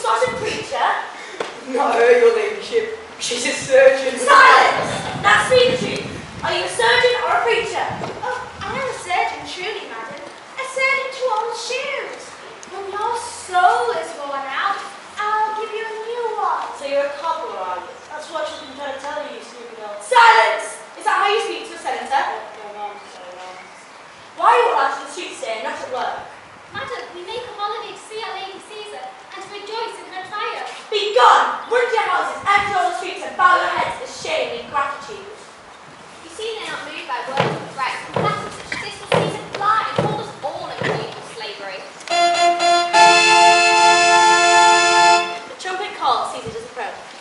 not a preacher. Not her, your ladyship. She's a surgeon. Silence! Now speak the truth. Are you a surgeon or a preacher? Oh, I am a surgeon, truly, madam. A surgeon to old shoes. When your soul is worn out, I'll give you a new one. So you're a cobbler, are you? That's what she's been trying to tell you, stupid old. Silence! Is that how you speak to a senator? Go on, so on. Why are you all out in the streets today and not at work? Madam, we make a holiday to see our Lady Caesar and to rejoice in her triumph. Be gone! Run to your houses, empty all the streets and bow your heads to shame and ingratitude. You see, they're not moved by words or threats. Matters such as this will seem to fly and hold us all in painful slavery. The trumpet calls, Caesar does approach.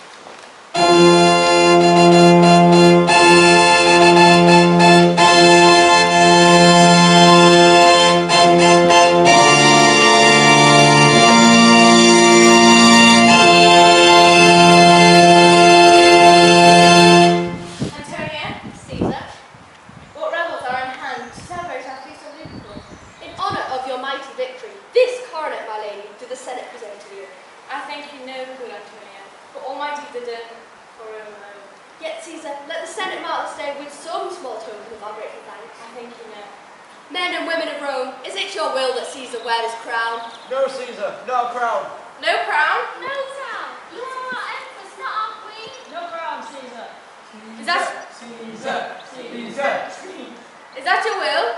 No, Caesar, no crown. No crown? No crown. You are our empress, not our queen. No crown, Caesar. Is that your will?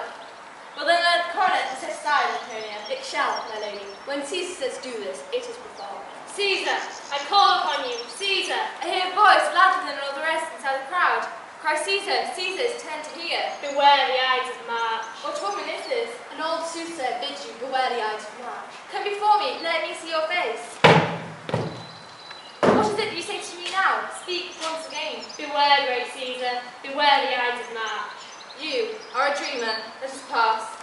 Well then let the coronet set aside, Antonia. It shall, my lady. When Caesar says do this, it is performed. Caesar, I call upon you. Caesar, I hear a voice louder than all the rest inside the crowd. Cry Caesar, Caesar's turn to hear. Beware the Ides of March. What woman is this? An old soothsayer bids you beware the Ides of March. Come before me, let me see your face. What is it you say to me now? Speak once again. Beware, great Caesar, beware the Ides of March. You are a dreamer, let us pass.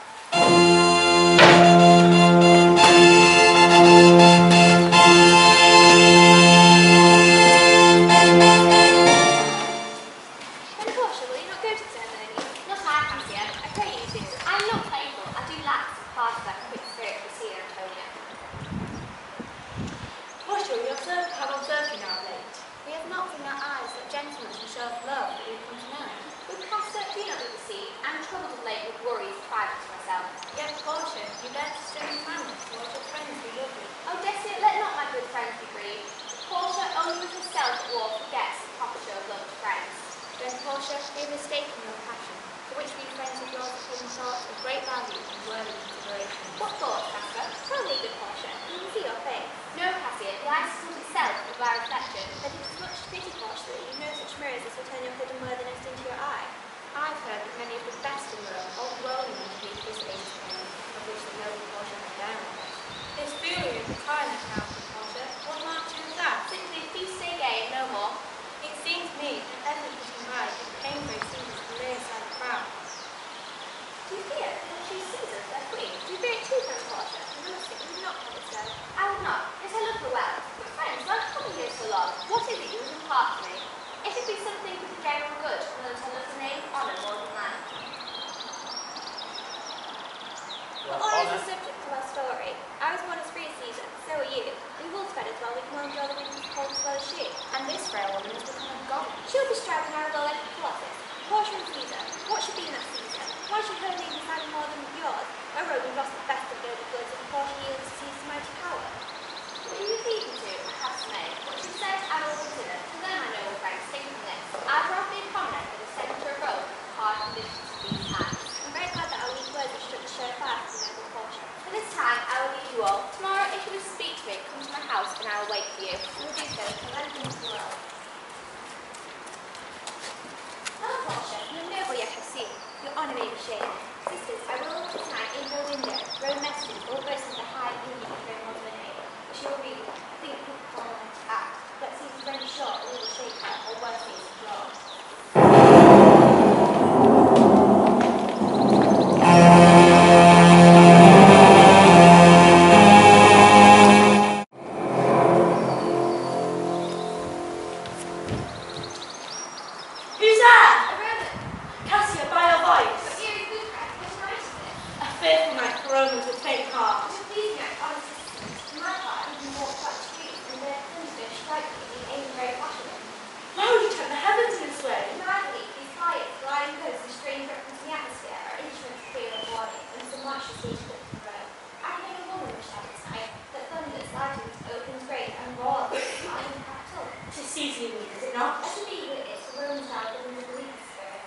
It is Caesar you mean, is it not? As indeed it is, the Romans are given the Greek spirit.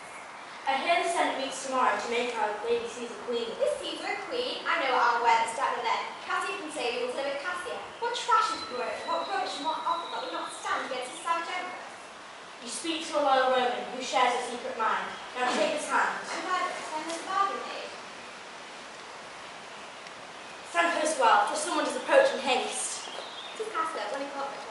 I hear the Senate meets tomorrow to make our Lady Caesar queen. Is Caesar a queen? I know I'll wear the standard then. Cassia can say we will live with Cassia. What trash is growing? What rubbish and what offer that will not stand against the savage emperor? You speak to a loyal Roman who shares a secret mind. Now take his hand. And by this, when there's a bargain made. Stand close well, for someone does approach in haste. It is Cassia, when he caught me to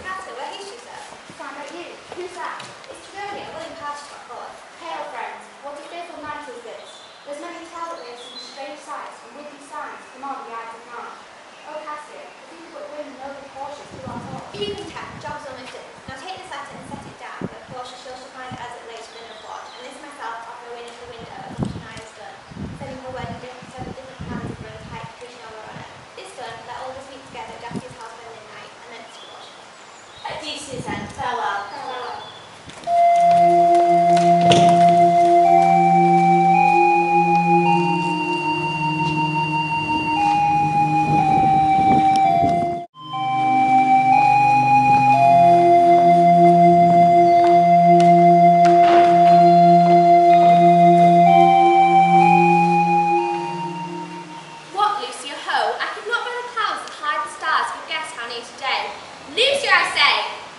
Cassia, where is she, sir? Sound like you. Who's that? It's Julius, a willing party to our court. Hail, friends. What a fearful night is this? There's many tell that we have seen strange sights and wicked signs come on the eyes of man. Oh, Cassia, if you could but win noble Portia to our cause. You can tell, job's almost done. Now take this letter and set it down, that Portia shall find as it later than a plot, and this myself I'll go in at the window of which an eye is done, sending her word in seven different kinds of rose height, which now we're on it. This done, let all this meet together, just his house by midnight, and then it's Portia. At Decius then, farewell. Farewell. What, Lucia, ho? I could not by the clouds that hide the stars could guess how near today. Lucia, I say!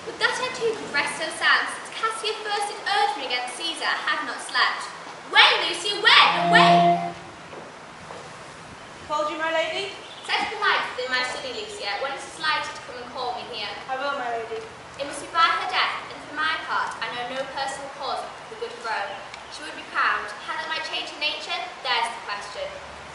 Would that I too could rest so sound, since Cassia first did urge me against Caesar, I had not slept. When, Lucia, when? Awake! Called you, my lady? Set the light within my study, Lucia, when it is lighted to come and call me here. I will, my lady. It must be by her death, and for my part, I know no personal cause for the good of Rome. She would be crowned. How that might change her nature? There's the question.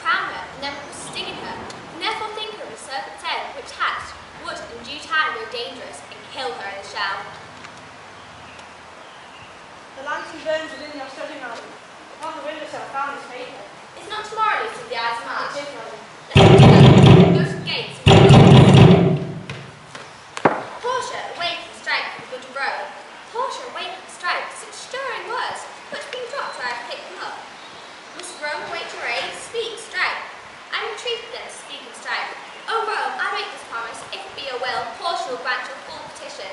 Crown her, and then put a sting in her, and therefore think her of a serpent's head, which hatched, would in due time grow dangerous, and kill her in the shell. The lantern burns within your study, madam. Upon the windowsill I found this paper. Is not tomorrow, Lucy, the eyes of March? It is, madam. Let us go. Go to the gates and go. Portia, awake and strike for the good of Rome. Portia, awake and strike, such stirring words, which being dropped where I picked them up. Must Rome await your aid? Speak, strike. I entreat then, speak and strike. O Rome, I make this promise, if it be your will, Portia will grant your full petition.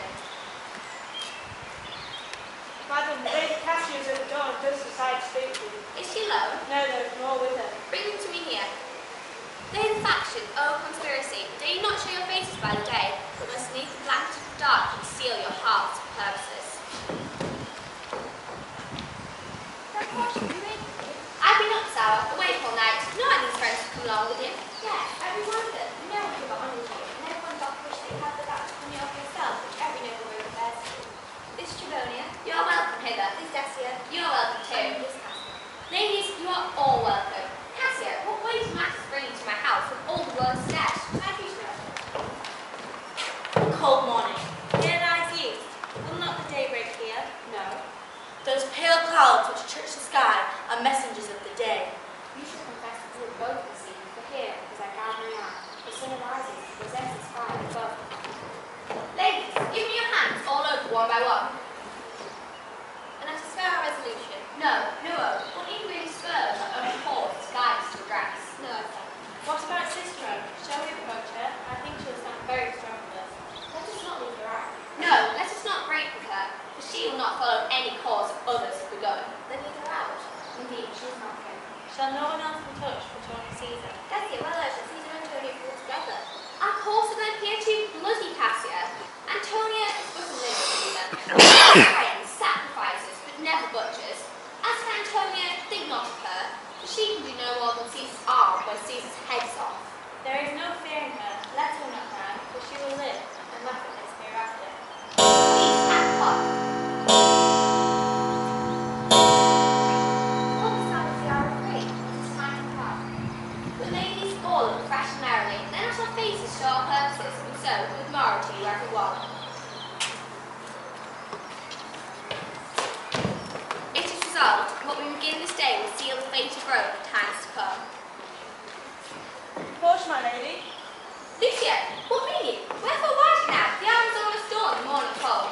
Madam, Lady Cassia is at the door and does decide to speak to you. Is she alone? No, there is more with her. Bring them to me here. They the faction, O conspiracy, do you not show your faces by the day, but must neath the blanket of the dark conceal your hearts and purposes. I've been up, Sarah, awake all night. No one of these friends to come along with you. Yes, every one of them. No one can but honour you, and everyone doth wish they had the back to come off yourself, which every noble road bears to. This Travonia, You're welcome hither. this Dacia, You're welcome too. and this Cassia. Ladies, you are all welcome. Cassia, what weight matters bringing to my house when all the world is dead? I do so. Cold morning. Here lies youth. Will not the day break here? No. Those pale clouds which touch the sky are messengers of the day. You should confess that you both the sea, for here, as I guard my eye, the sun arises and presents its fire above. Ladies, give me your hands all over one by one. And let us spare our resolution. No, no oath. What need really spurs our own cause to guide us to address? No, sir. What about Sister? Shall we approach her? I think she'll stand very strong with us. Let us not leave her out. No, let us not break with her, for she will not follow any cause of others if we go. Then lead her out. Indeed, she is not here. Shall no one else be touched but your Caesar? Cassia, well urged that Caesar and Antonio fall together. Our course are then here too bloody, Cassia. Antonia is but a little heathen. Lions, sacrifices, but never butchers. As for Antonia, think not of her, for she can do no more than Caesar's arm when Caesar's head's off. There is no fear in her. Let her not cry, for she will live and laugh at this hereafter. Please, at the clock. Hold the sound of the hour of 3. It is time to part. The ladies all look fresh and merrily, then at our faces show our purposes, and so, with morrow to you every one. It is resolved, what we begin this day will seal the fate of Rome for times to come. Portia, my lady. Lucia, what mean you? Wherefore write it now? The hour is almost dawn, the morning cold.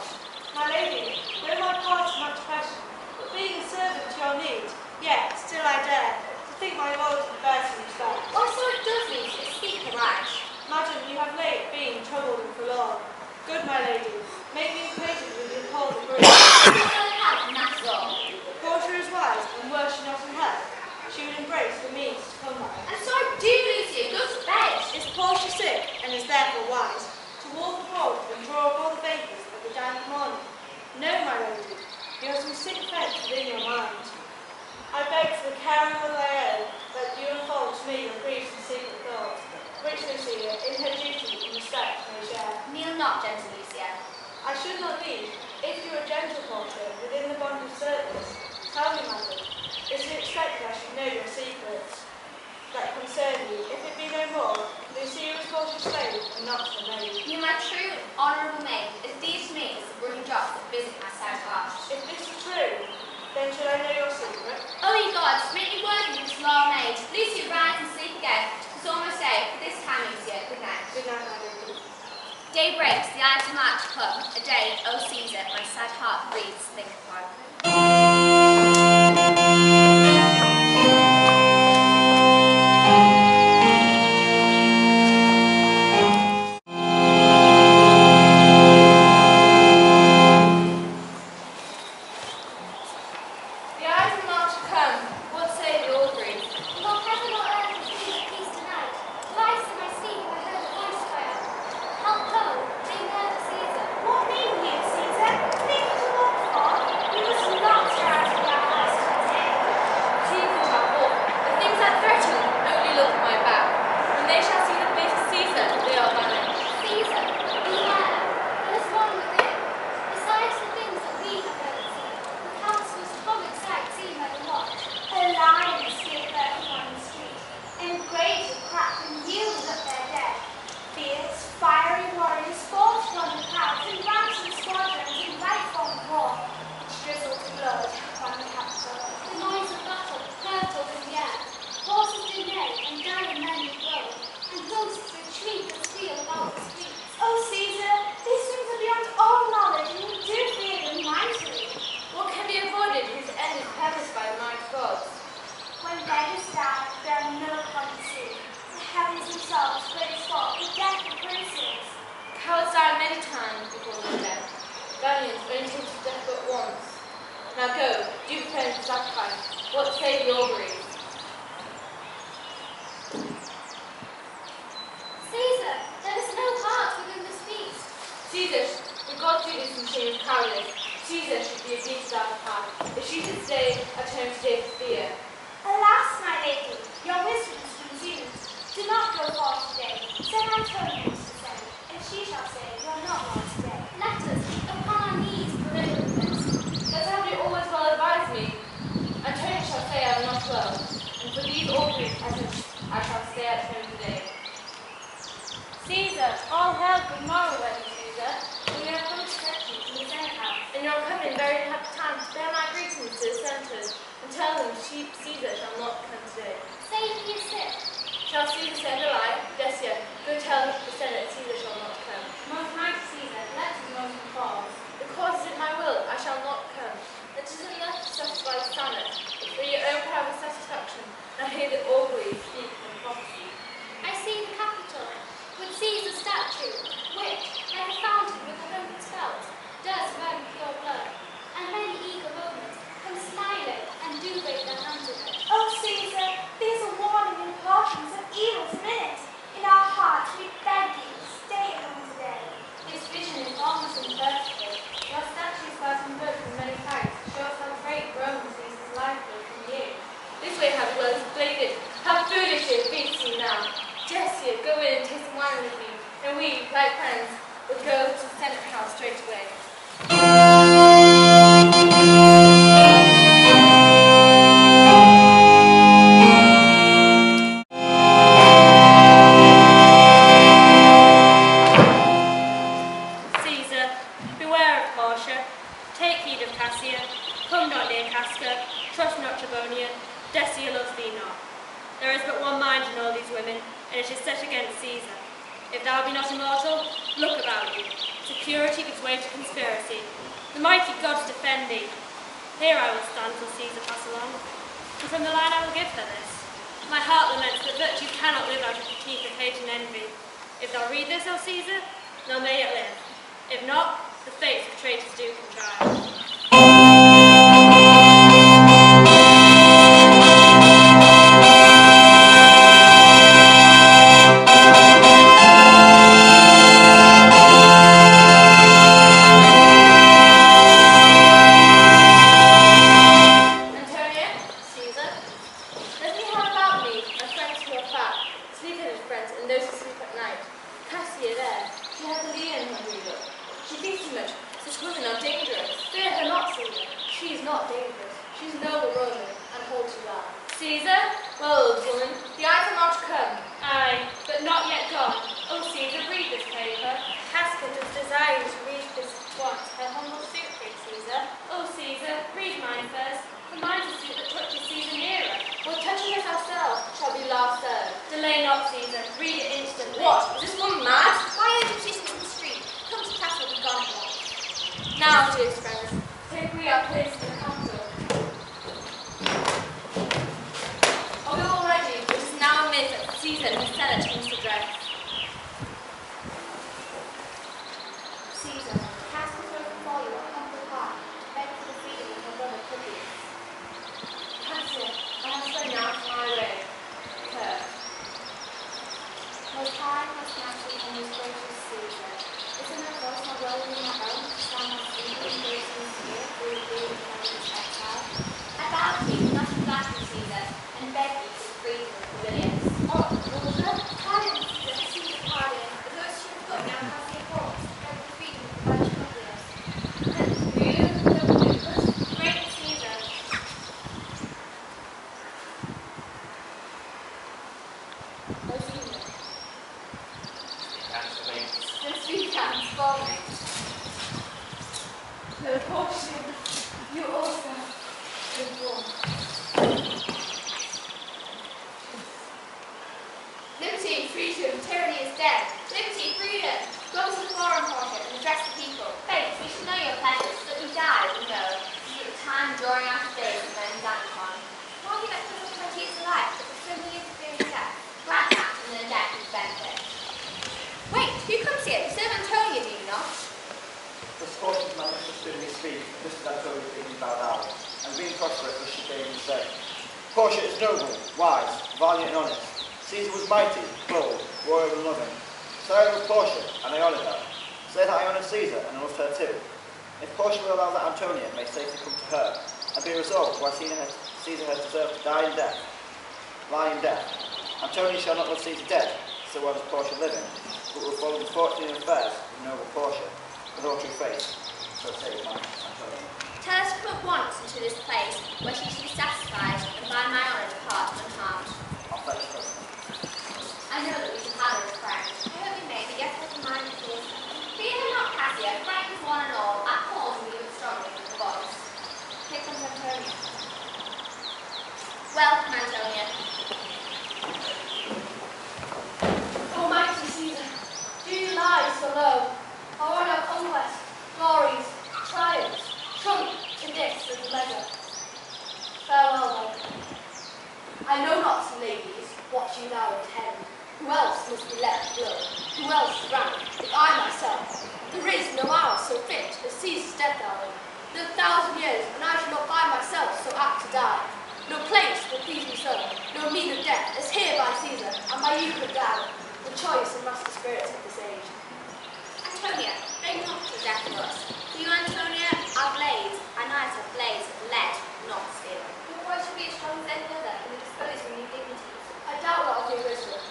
My lady, though my part is much passion, but being a servant to your need, yet still I dare to think my loyalty bears some respect. Why so it does, Lucia, speak the right. Madam, you have late been troubled and forlorn. Good my not, gentle Lucia. I should not leave. If you are gentle, Portia, within the bond of service, tell me, madam, is it expected I should know your secrets that concern you? If it be no more, Lucia was Portia's slave and not her maid. You, my true and honourable maid, is dear to me as the brooding drops that visit my sad heart. If this is true, then should I know your secret? O ye gods, make me worthy of this loyal maid. Lucia, rise and sleep again. It's almost day. For this time, Lucia, good night. Good night, my lady. Day breaks, the hour to march come. A day, O Caesar, my sad heart breathes, think upon. The hour to march come. What say the auguries? Not heaven or earth is being at peace tonight. Lies in my sleep, I heard a voice cry out, "Help ho, they murder Caesar." What mean you, Caesar? Think you walk far? You must not tear out of our house today. Tears shall fall. The things that threaten only look at my back. When they shall see the face of Caesar, they are banished. Caesar, beware. There is one within. Besides the things that we have heard and seen, the council's comic sight seen by the watch. A lion escaped lurking on the street, and great of crack and yielded up their dead. Fierce, fiery warriors fought on the crowds in ranks and squadrons in lifelong war, which drizzled blood upon the capital. The noise of battle hurtled in the air. Horses did neigh, and gallant men did blow, and hosts retreat and squeal about the streets. Oh, Caesar, these things are beyond all knowledge, and we do fear them mightily. What can be avoided whose end is purposed by the mighty gods? When beggars die, there are no common sea. The heavens themselves great spot, the death of princes. Cowards die many times before their death. Valiant only comes to death but once. Now go, do prepare for sacrifice. What say the auguries? Caesar, there is no heart within this feast. Caesar, the gods do this in shame of cowardice. Caesar should be obedient to our path. If she should stay at home today for fear. Alas, my lady, your wisdom is consumed. Do not go far today. Send Antonia to send, and she shall say you are not well today. Let us, upon our knees, pray with this. As have you always well advised me. Antonia shall say I am not well, and for these auguries I shall stay at home today. Caesar, all hail, good morrow, Lady Caesar. We have come to fetch you from the Senate House. And you are coming very happy time to bear my greetings to the senators, and tell them Caesar shall not come today. Say he is sick. Shall Caesar send a lie? Decius, go tell the Senate Caesar shall not come. Most mighty Caesar, let us know the cause. The cause is in my will, I shall not come. It is enough to satisfy the Senate, but for your own private satisfaction, now hear the auguries speak and prophecy. I see the Capitol, with Caesar's statue, which, like a fountain with a hundred spells, does run pure blood, and many eager moments come smiling and do wave their hands at it. Oh, Caesar, there's a warning and cautions of evil's minute. In our hearts we beg you, stay at home today. This vision is almost imperceptible. Your statues far from both from many heights shows how great Rome Caesar's life was from you. This way have blood is bladed. How foolish it beats you now. Jessia, go in and taste some wine with me, and we, like friends, will go to the Senate House straight away. Caesar, beware of Portia. Take heed of Cassia. Come not near Casca. Trust not Tribonian. Decius loves thee not. There is but one mind in all these women, and it is set against Caesar. If thou be not immortal, look about you. Security gives way to conspiracy. The mighty gods defend thee. Here I will stand till Caesar pass along, and from the line I will give her this. My heart laments that virtue cannot live out of the teeth of hate and envy. If thou read this, O Caesar, thou may yet live. If not, the fates of traitors do contrive. Sleep in his friends, and those who sleep at night. Cassia there, she has a leer in her room. She thinks too much. Such women are dangerous. Fear her not, Caesar. She is not dangerous. She is a noble Roman, and holds you well. Caesar? Well, old woman, the item are to come. Aye, but not yet gone. Oh, Caesar, read this paper. Casca does desire to read this at once. Her humble suit, great Caesar. Oh, Caesar, read mine first. For mine's a suit that touches Caesar nearer. What touching us ourselves shall be last served. Delay not, Caesar. Read it instantly. What? Is this woman mad? Why urge you to the street? Come to castle, be gone at once. Now, dear friends, take we our place in the council. Are we all ready? It is now admitted that Caesar and his senate comes to dress. Caesar, cast before you a humble heart, beg for the freedom of her brother Publius. Cassia, I have sent out my way. Her. Most high, most master, and most gracious Caesar, isn't her voice not well in my own to stand my feet in grace and spirit through the being of my exile? I bow to you, not to flatter Caesar, and beg you for the freedom of Julius. Oh, daughter, pardon, Caesar, Caesar, pardon. The ghost should have put now has the corpse, beg for freedom of my Publius. Freedom, Publius. Great Caesar. Oh, Caesar. The sweet hands for me. The portion, you also is born. Liberty, freedom, tyranny is dead. Liberty, freedom. Go to the foreign portrait and address the people. Faith, we should know your pleasures, that we die, we know. At the time drawing out of days and men down upon. Why you let people 20 years of life, but for so many years of fearing death? Grant that, and then death is benefit. Wait, who comes here? You serve Antonia, do you not? The sportive man stood in his feet, just as Antonia being bowed out, and being prosperous as she came and said, Portia is noble, wise, valiant and honest. Caesar was mighty, bold, royal and loving. So I love Portia, and I honour her. Say that I honoured Caesar, and I loved her too. If Portia will allow that Antonia may safely come to her, and be resolved why Caesar has deserved to lie in death, Antonia shall not love Caesar dead, so well as Portia living, but will follow the fortune and affairs of noble Portia, with all true faith. So say it, Antonia. Tell us to put once into this place, where she shall be satisfied, and by my honour depart unharmed. I'll fetch the husband. I know that we shall have her as friends. I hope we may, but yet have a mind of his. Fear her not, Cassia, friends one and all, at cause we do it strongly with the voice. Here comes Antonia. Welcome, Antonia. Almighty Caesar, do you lie so low? Or on our conquest, glories, triumphs, shrunk to this as a leisure? Farewell, then. I know not, ladies, what you now intend. Who else must be left blow? Who else rank, if I myself? There is no hour so fit as Caesar's death hour. There are 1,000 years, and I shall not find myself so apt to die. No place will please me so, no mean of death, as here by Caesar, and by you put down, the choice and master spirits of this age. Antonia, bring not to death of us. For you, Antonia, our blades, our knives are blades of lead, not steel. Your voice should be as strong as any other, and exposed from new dignities. I doubt not of your wisdom.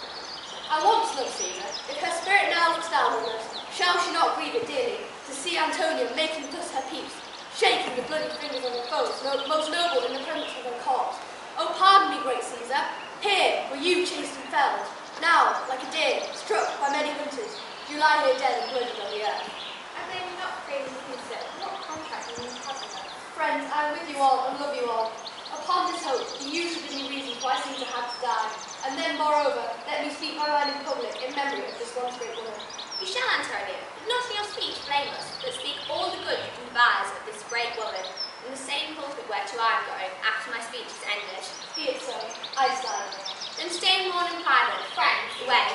I once loved Caesar. If her spirit now looks down on us, shall she not grieve it dearly, to see Antonia making thus her peace, shaking the bloody fingers of her foes, most noble in the presence of her court? Oh, pardon me, great Caesar. Here were you chased and felled. Now, like a deer, struck by many hunters, you lie here dead and bloody on the earth. I blame you not for failing Caesar. What contract will you have with her? Friends, I am with you all and love you all. Upon this hope, you should give me reasons why Caesar had to die. And then, moreover, let me speak my mind in public in memory of this once great woman. You shall, Antonia, but not in your speech blame us, but speak all the good you can devise of this great woman, in the same pulpit whereto I am going, after my speech is ended. Be it so. I stand. Then stay and mourn in private, friends, away.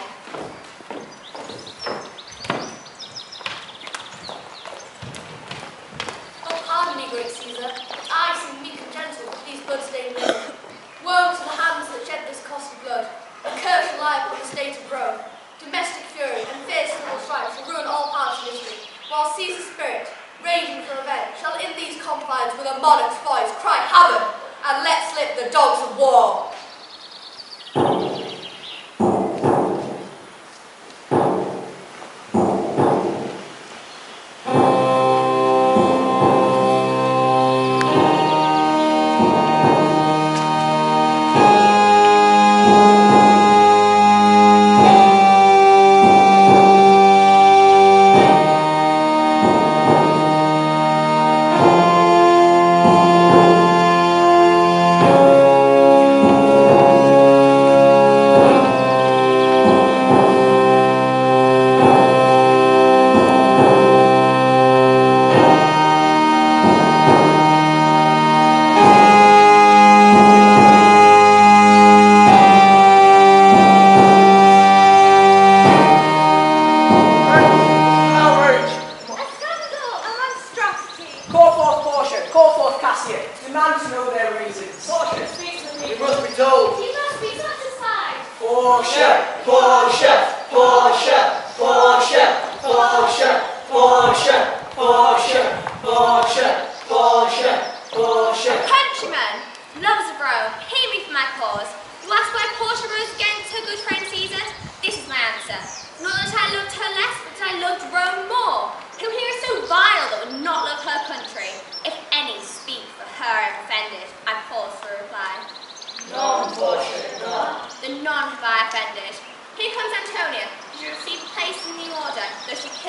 Oh, pardon me, great Caesar, but I seem meek and gentle with these blood-stained women. Woe to the hands that shed this costly blood. A curse will lie upon the state of Rome. Domestic fury and fierce civil strife shall ruin all parts of Italy, while Caesar's spirit, raging for revenge, shall in these confines with a monarch's voice cry havoc and let slip the dogs of war.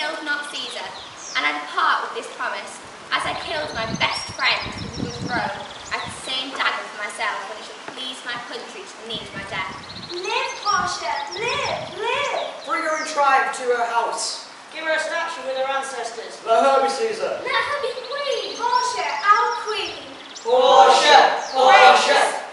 killed not Caesar, and I depart with this promise, as I killed my best friend who was Rome, I have the same dagger for myself when it shall please my country to need my death. Live, Portia, live, live! Bring her in triumph to her house. Give her a statue with her ancestors. Let her be Caesar. Let her be queen! Portia, our queen! Portia! Portia!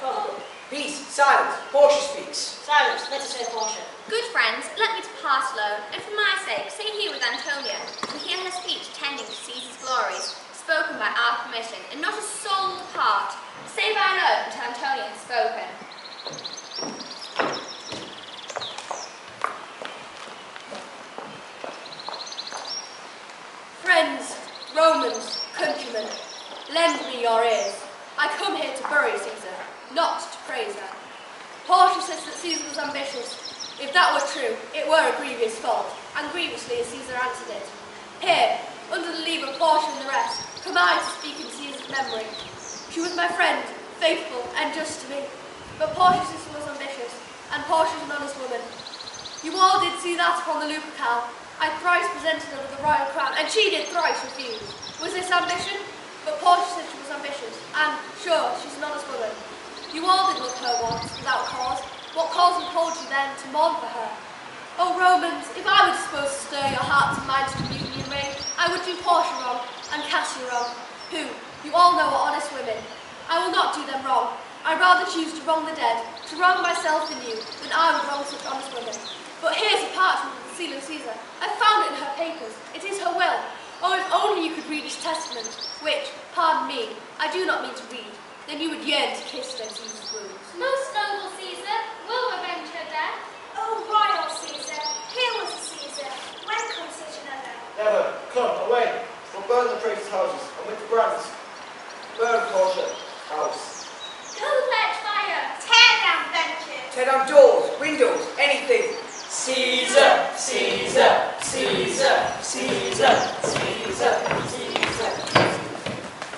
Peace. Peace, silence. Portia speaks. Silence. Let us hear Portia. Good friends, let me depart alone, and for my sake, stay here with Antonia, and hear her speech tending to Caesar's glories, spoken by our permission, and not a soul will depart, save thine oath until Antonia has spoken. Friends, Romans, countrymen, lend me your ears. I come here to bury Caesar, not to praise her. Portia says that Caesar was ambitious. If that were true, it were a grievous fault, and grievously as Caesar answered it. Here, under the leave of Portia and the rest, come I to speak in Caesar's memory. She was my friend, faithful and just to me. But Portia's sister was ambitious, and Portia's an honest woman. You all did see that upon the Lupercal. I thrice presented her with the royal crown, and she did thrice refuse. Was this ambition? But Portia said she was ambitious, and sure, she's an honest woman. You all did love her once, without cause. What cause impelled you then to mourn for her? Oh, Romans, if I were disposed to stir your hearts and minds to mutiny and rage, I would do Portia wrong, and Cassia wrong, who, you all know, are honest women. I will not do them wrong. I'd rather choose to wrong the dead, to wrong myself and you, than I would wrong such honest women. But here's a parchment with the seal of Caesar. I found it in her papers. It is her will. Oh, if only you could read his testament, which, pardon me, I do not mean to read. Then you would yearn to kiss their Caesar's wounds. Most noble Caesar, will revenge her death. Oh, royal Caesar, here was Caesar. When comes such another? Never. Come, away. We'll burn the praetor's houses, and with the brands, burn Portia's house. Go let fire, tear down benches. Tear down doors, windows, anything. Caesar, Caesar, Caesar, Caesar, Caesar, Caesar.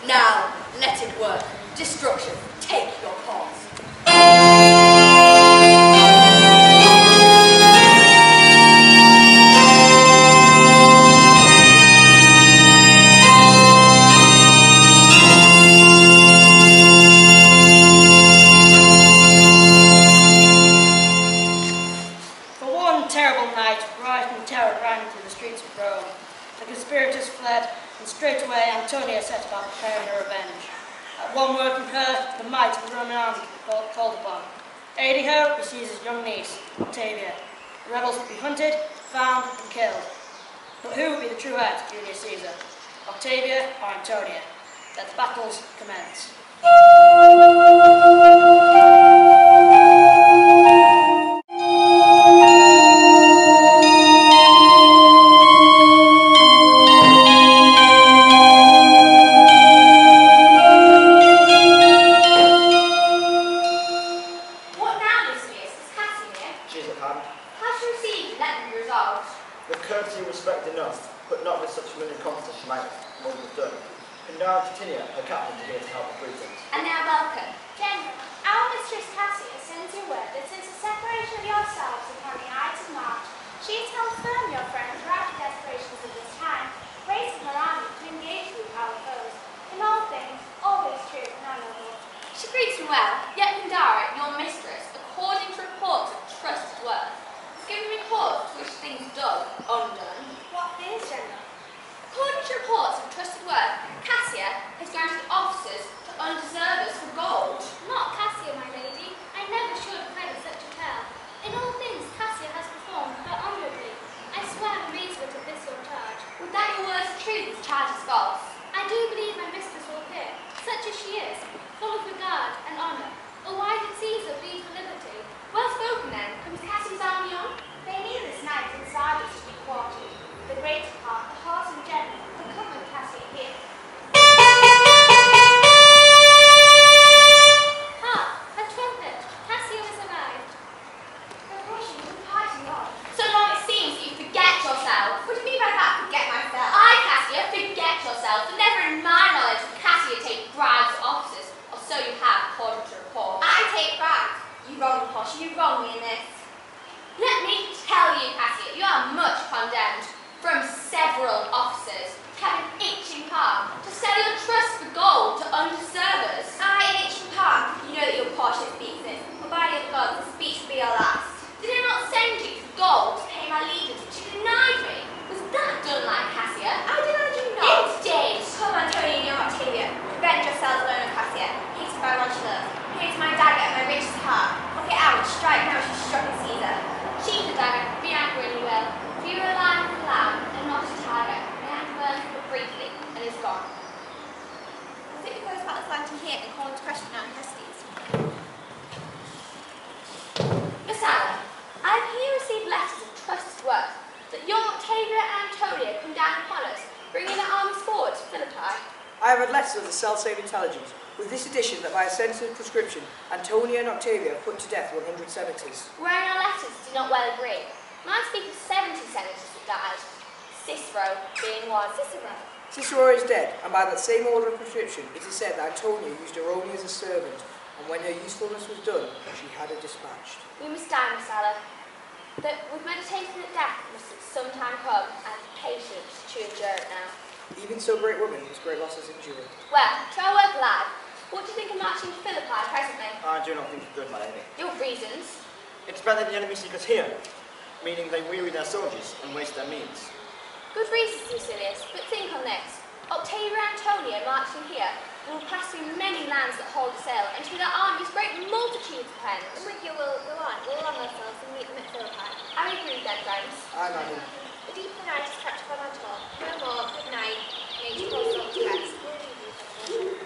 Now, let it work. Destruction, take your cause. For one terrible night, riot and terror ran through the streets of Rome. The conspirators fled, and straightway Antonia set about preparing her revenge. At one word from her, the might of the Roman army called upon. Aiding her was Caesar's young niece, Octavia. The rebels would be hunted, found, and killed. But who would be the true heir to Julius Caesar? Octavia or Antonia? Let the battles commence. What now, Lucius? Is Cassia here? She's at hand. How she received and let them be resolved? With courtesy and respect enough, but not with such linen confidence as she might most have done. And now Titinia, her captain, is here to help with greetings. And now welcome. General, our mistress Cassia sends you word that since the separation of yourselves upon the Ides of March, she has held firm your friends throughout the desperations of this time, raising her army to engage you our foes. In all things, always true and honourable. She greets me well, yet Pindara, your mistress, according to reports of trusted worth, has given me cause to wish things done, undone. What is, General? According to reports of trusted worth, Cassia has granted officers to undeservers for gold. Not Cassia, my lady. I never should credit such a tale. In all things, Cassia has performed her honourably. I swear amazement of this your charge. Would that your words are true, this charge is false? I do believe my mistress will appear, such as she is, full of regard and honour. Or why did Caesar bleed for liberty? Well spoken then, comes Cassia's army on? They knew this night in Sardis to be quartered. The greater part, the horse and general, had come with Cassia here. Hark! A trumpet! Cassia has arrived. The Russian is parting on. So long it seems that you forget yourself. What do you mean by that, forget myself? I, Cassia, forget yourself. I have had letters of the self-same intelligence, with this addition that by a sensitive prescription, Antonia and Octavia put to death 100 senators. Wherein our letters do not well agree. Mine speak of 70 senators that died, Cicero being one. Cicero is dead, and by that same order of prescription, it is said that Antonia used her only as a servant, and when her usefulness was done, she had her dispatched. We must die, Miss Ella. That with meditation at death must at some time come, and patience to endure it now. Even so great women must great losses endure. Well, to our work, lad. What do you think of marching to Philippi presently? I do not think it good, my lady. Your reasons? It's better the enemy seek us here, meaning they weary their soldiers and waste their means. Good reasons, Julius, but think on this. Octavia and Antonia marching here will pass through many lands that hold sail, and to their armies great multitudes of hens. And with you will go on, we'll arm ourselves and meet them at Philippi. I agree then, friends. Aye, madam. The deep of the night is kept from our talk. No more, good night. Nature calls on to rest.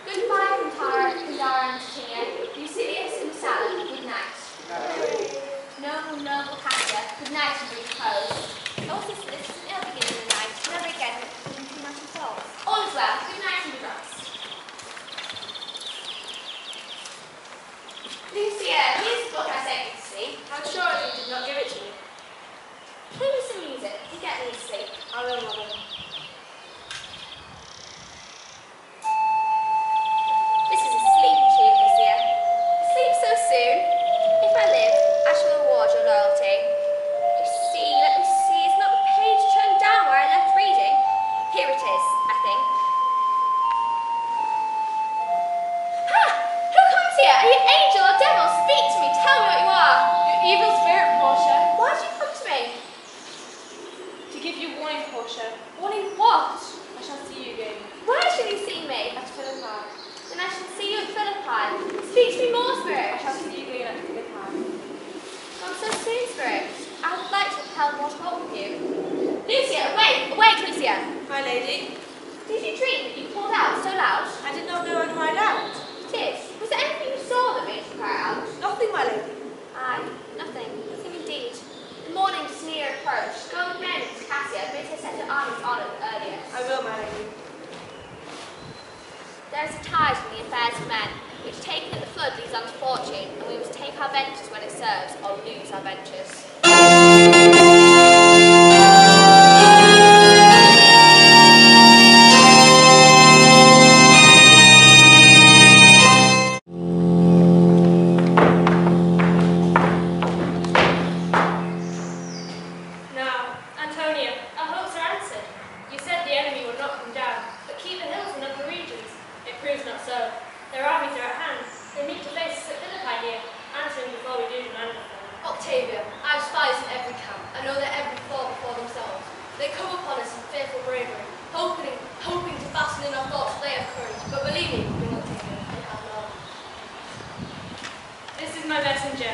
Goodbye from Tara, Pindara and Titinia. Julius and Sala, good night. Noble, noble Cassia, good night and repose. Oh, sister, this is an ill beginning of the night. Never again will you too much at all. All is well. Good night and good rest. Lucia, here's the book I sent you to see. I'm sure you did not give it to me. Play me some music to get me to sleep. I will, mother. This is a sleepy tune, Lucia. Sleep so soon. If I live, I shall reward your loyalty. Let me see, it's not the page turned down where I left reading. Here it is, I think. Ha! Who comes here? Are you angel or devil? Speak to me, tell me what you are. Your evil spirit, Portia. Why did you come to me? To give you warning, Portia. Warning what? I shall see you again. Where shall you see me? At Philippi. Then I shall see you at Philippi. Speak to me more, Spirit. I shall see you again at Philippi. Not so soon, Spirit. I would like to have held more talk with you. Lucia, awake! Awake, Lucia! My lady, Did you dream that you called out so loud? I did not know I cried out. Did? Was there anything you saw that made you cry out? Nothing, my lady. Aye, nothing. Nothing indeed. The morning's near approach. Go again to Cassia, bid her set her armies on at the earliest. I will, my lady. There is a tide in the affairs of men, which taken at the flood leads on to fortune, and we must take our ventures when it serves, or lose our ventures. Now, Antonia, our hopes are answered. You said the enemy would not come down, but keep the hills and upper regions. It proves not so. Their armies are at hand. They meet to face us at Philippi here, answering before we do demand of them. Octavia, I have spies in every camp. I know their every thought before themselves. They come upon us in fearful bravery, hoping to fasten in our thoughts they have courage. But believe me, young Octavia, they have none. This is my messenger.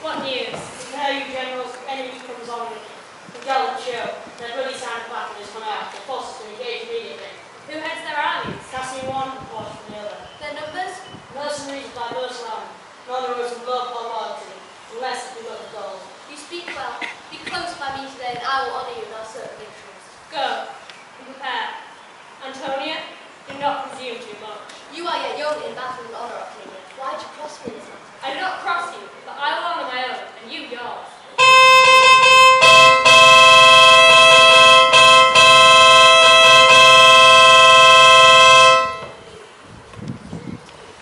What news? Prepare you generals, enemy comes on with the gallant show. Their bloody sound of battle is come out. The forces will engage immediately. Who heads their armies? Casting one, reports from the other. Their numbers? Mercenaries of diverse rank, none arose from love or loyalty, unless it be love of gold. You speak well. Be close by me today, and I will honour you in our certain victories. Go and prepare. Antonia, do not presume too much. You are yet young in battle and honour, Octavia. Why did you cross me in this matter? I do not cross you, but I will honour my own, and you yours.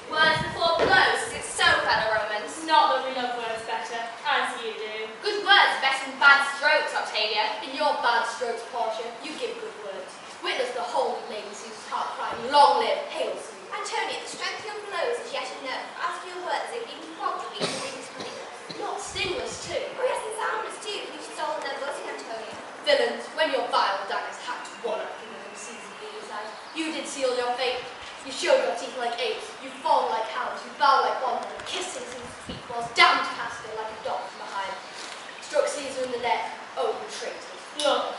Words before blows, is it so, fellow Romans? Not that we love words better, as you do. Good words are better than bad strokes, Octavia. In your bad strokes, Portia, you give good words. Witness the holy Lady Caesar's heart crying, long live, hail Caesar. Antonia, the strength of your blows is yet enough. As for your words, they've been probably stingless honey. Not stingless too. Oh yes, and soundless too. You've stolen their buzzing, Antonia. Villains, when your vile daggers hacked one up in the Caesar's being side, you did seal your fate. You showed your teeth like apes, you fall like hounds, you bow like bondmen, kissing Caesar's feet, whilst damned Castor like a dog from behind. Struck Caesar in the neck, oh, you traitors. Look,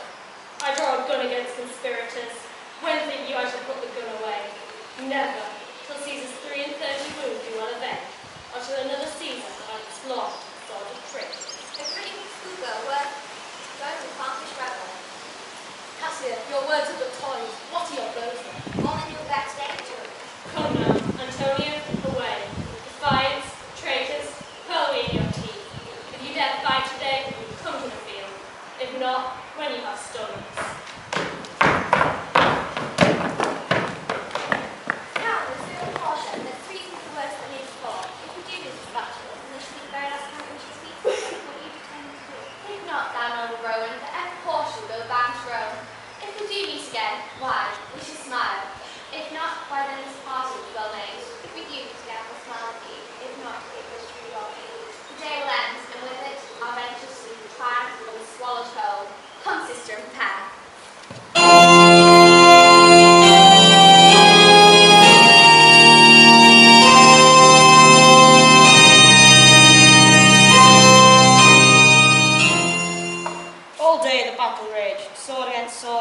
I draw a gun against conspirators. When think you I shall put the gun away? Never, till Caesar's 33 wounds be well avenged, or till another Caesar I have slaughtered the sword of traitors. A pretty schoolgirl worth going to accomplish rebel. Cassia, your words are but toys. What are your blows then? All in your bed.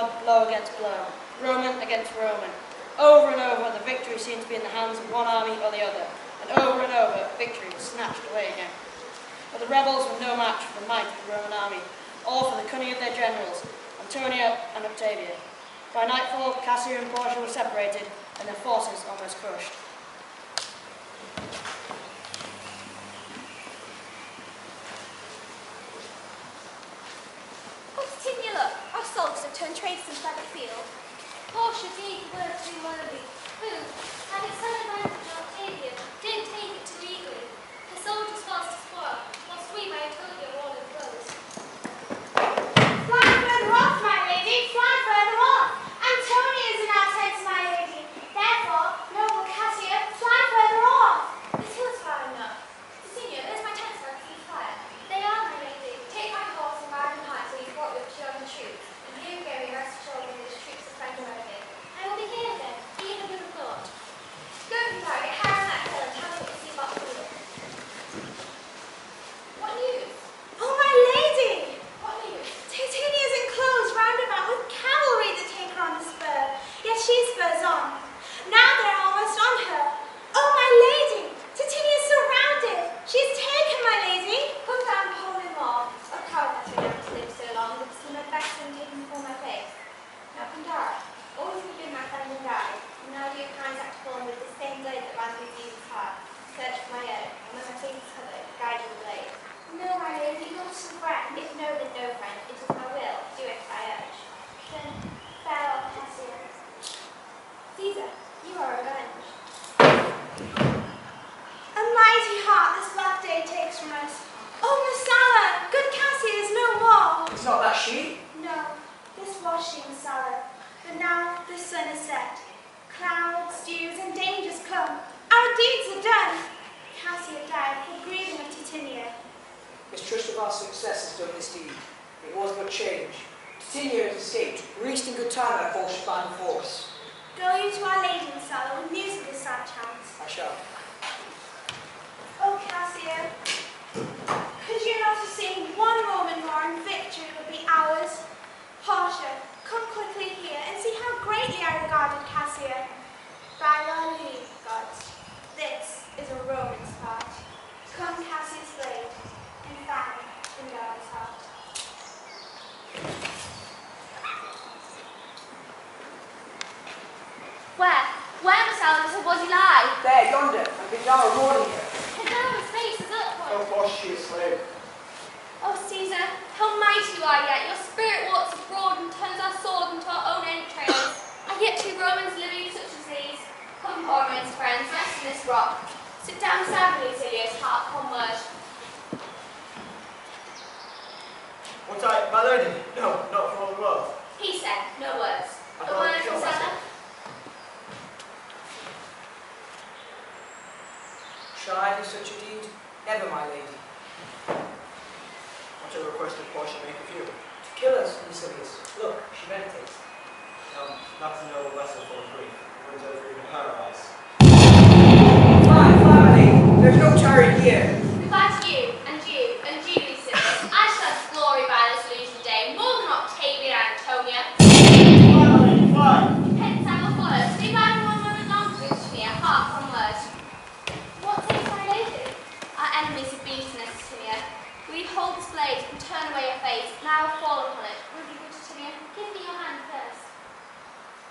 blow, blow against blow, Roman against Roman. Over and over, the victory seemed to be in the hands of one army or the other, and over, victory was snatched away again. But the rebels were no match for the might of the Roman army, or for the cunning of their generals, Antonia and Octavia. By nightfall, Caesar and Portia were separated, and their forces almost crushed. Continue, look. Our soldiers have turned traitors inside the field. Portia gave word to Worthy, who, having some advantage of Octavia, didn't take it too eagerly. The soldiers forced to spoil, whilst we by Antonia were all enclosed. Fly further off, my lady, fly further off. Antonia is in our tents, my lady. Therefore, noble Cassia, fly further off. This hill is far enough. Cecilia, there's my tents where I see fire. They are, my lady. Take my horse and ride him high till you've brought your German troops. And you go and rest assured when these troops are fighting over here. I will be here then, even with a thought. Go and get high on that hill and tell me what you see about the field. What news? Oh, my lady! What news? Titania is enclosed round about with cavalry that take her on the spur, yet she spurs on. Now they're almost on her. Oh, my lady! Titania is surrounded. She is taken, my lady. Come down, holy more. A coward has been able to live so long that some had better than taken before my face. Now, Pandora, always have been my friend and guide, and now do your kind act for me with the same blade that runs through Jesus' heart. Search for my own, and when my face is covered, guide you the blade. No, my lady, not a friend. If no, then no, friend. It is my will. Do it, I urge. Then farewell, Cassia. Caesar, you are avenged. A mighty heart this black day takes from us. Oh, Messala, good Cassia is no more. Is not that she? No, this was she, Messala. But now the sun is set. Clouds, dews, and dangers come. Our deeds are done. Cassia died for grieving of Titania. Mistrust of our success has done this deed. It was but change. Titania has escaped. We reached in good time at Portia's final force. Go you to our lady, Messala, with news of this sad chance. I shall. Oh, Cassia, could you not have seen one moment more and victory would be ours? Portia, come quickly here and see how greatly I regarded Cassia. By your leave, gods, this is a Roman's part. Come, Cassia's blade, and find in God's heart. Where, Messala, does her body lie? There, yonder, and Pindara warning her. Pandara's face is upward. Oh, Portia, she is slain. Oh, Caesar, how mighty you are yet. Your spirit walks abroad and turns our swords into our own entrails. And yet two Romans living such as these. Come, Romans, friends, rest in this rock. Sit down sadly, Julius, heart onward. What my lady? No, not for all the world. He said, no words. I'd A rather word, kill Messala? myself. Shall I do such a deed? Never, my lady. Whatever request did Portia make of you? To kill us, Lucilius. Look, she meditates. That's a noble vessel full of grief. It wins over even her eyes. Fly, my lady. There's no chariot here. Goodbye to you, and Julius Caesar. I shall have glory by this illusion day, more than Octavia and Antonia. Fly, my lady, fly! Hence I will follow. Stay by me one moment longer, Titania, heart onward. What says my lady? Our enemies have beaten us, Titania. We hold this blade and turn away your face. Now fall upon it. Will you, good Titania? Give me your hand first.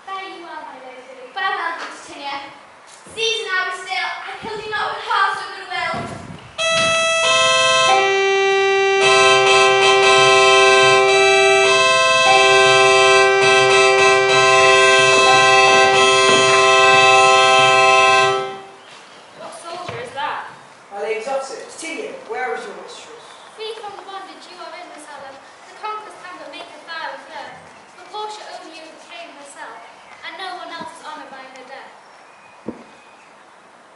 Fare you well, my lady. Farewell, good Titania. Caesar, now be still. I killed you not with heart or goodwill. What soldier is that? My lady's opposite. Titania, where is your mistress? Free from the bondage you are in, Messala, the conquest cannot make a fire with her. For Portia only overcame herself, and no one else is honoured by her death.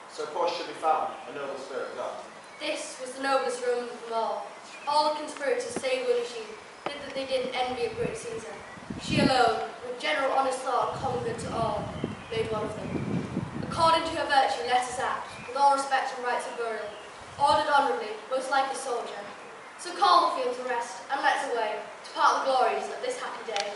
So Portia should be found, a noble spirit of God. This was the noblest Roman of them all. All the conspirators, save only she, did that they didn't envy of great Caesar. She alone, with general honest thought, common good to all, made one of them. According to her virtue, let us act, with all respect and rights of burial, ordered honourably, most like a soldier. So call the field to rest, and let's away, to part the glories of this happy day.